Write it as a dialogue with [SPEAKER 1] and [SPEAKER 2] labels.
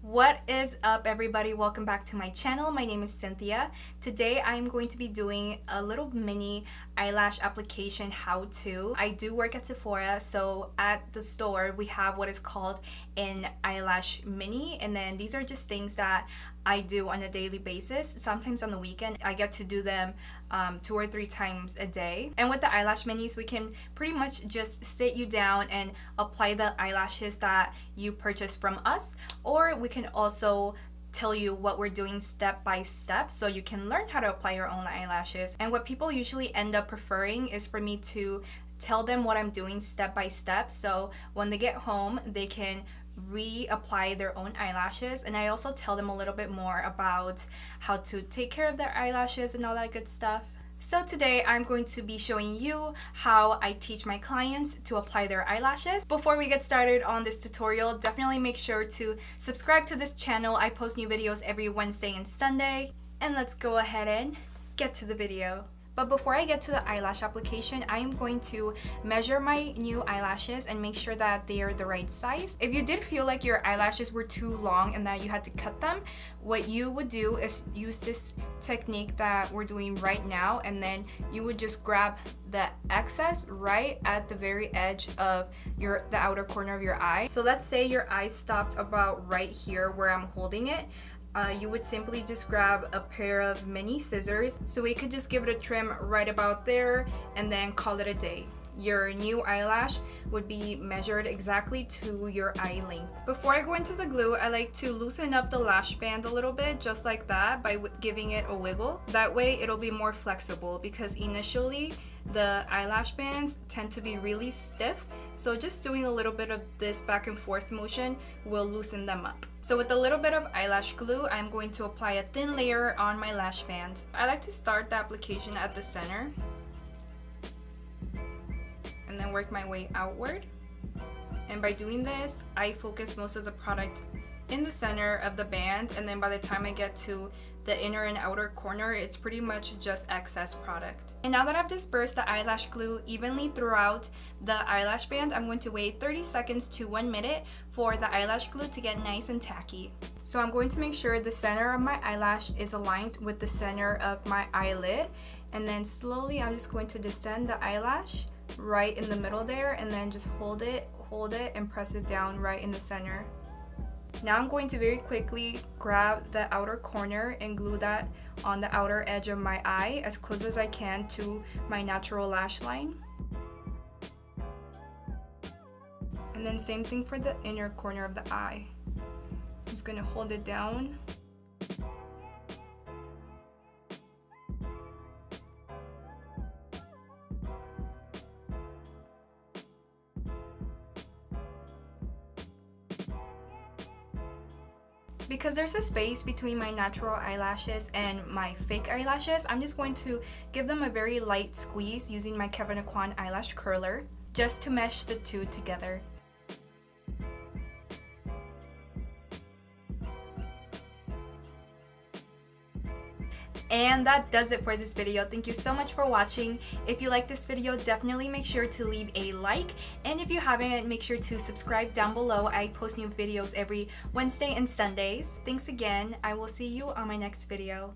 [SPEAKER 1] What is up, everybody? Welcome back to my channel. My name is Cynthia. Today I'm going to be doing a little mini eyelash application how-to. I do work at Sephora, so at the store we have what is called an eyelash mini, and then these are just things that I do on a daily basis. Sometimes on the weekend I get to do them 2 or 3 times a day. And with the eyelash minis, we can pretty much just sit you down and apply the eyelashes that you purchase from us, or we can also tell you what we're doing step by step so you can learn how to apply your own eyelashes. And what people usually end up preferring is for me to tell them what I'm doing step by step, so when they get home they can reapply their own eyelashes. And I also tell them a little bit more about how to take care of their eyelashes and all that good stuff. So today I'm going to be showing you how I teach my clients to apply their eyelashes. Before we get started on this tutorial, definitely make sure to subscribe to this channel. I post new videos every Wednesday and Sunday. And let's go ahead and get to the video. But before I get to the eyelash application, I am going to measure my new eyelashes and make sure that they are the right size. If you did feel like your eyelashes were too long and that you had to cut them, what you would do is use this technique that we're doing right now, and then you would just grab the excess right at the very edge of the outer corner of your eye. So let's say your eye stopped about right here where I'm holding it. You would simply just grab a pair of mini scissors. So we could just give it a trim right about there and then call it a day. Your new eyelash would be measured exactly to your eye length. Before I go into the glue, I like to loosen up the lash band a little bit, just like that, by giving it a wiggle. That way it'll be more flexible, because initially the eyelash bands tend to be really stiff. So just doing a little bit of this back and forth motion will loosen them up. So with a little bit of eyelash glue, I'm going to apply a thin layer on my lash band. I like to start the application at the center and then work my way outward. And by doing this, I focus most of the product in the center of the band, and then by the time I get to the inner and outer corner, it's pretty much just excess product. And now that I've dispersed the eyelash glue evenly throughout the eyelash band, I'm going to wait 30 seconds to 1 minute for the eyelash glue to get nice and tacky. So I'm going to make sure the center of my eyelash is aligned with the center of my eyelid, and then slowly I'm just going to descend the eyelash right in the middle there, and then just hold it and press it down right in the center. Now I'm going to very quickly grab the outer corner and glue that on the outer edge of my eye as close as I can to my natural lash line. And then same thing for the inner corner of the eye. I'm just going to hold it down. Because there's a space between my natural eyelashes and my fake eyelashes, I'm just going to give them a very light squeeze using my Kevin Aucoin eyelash curler just to mesh the two together. And that does it for this video. Thank you so much for watching. If you like this video, definitely make sure to leave a like. And if you haven't, make sure to subscribe down below. I post new videos every Wednesday and Sundays. Thanks again. I will see you on my next video.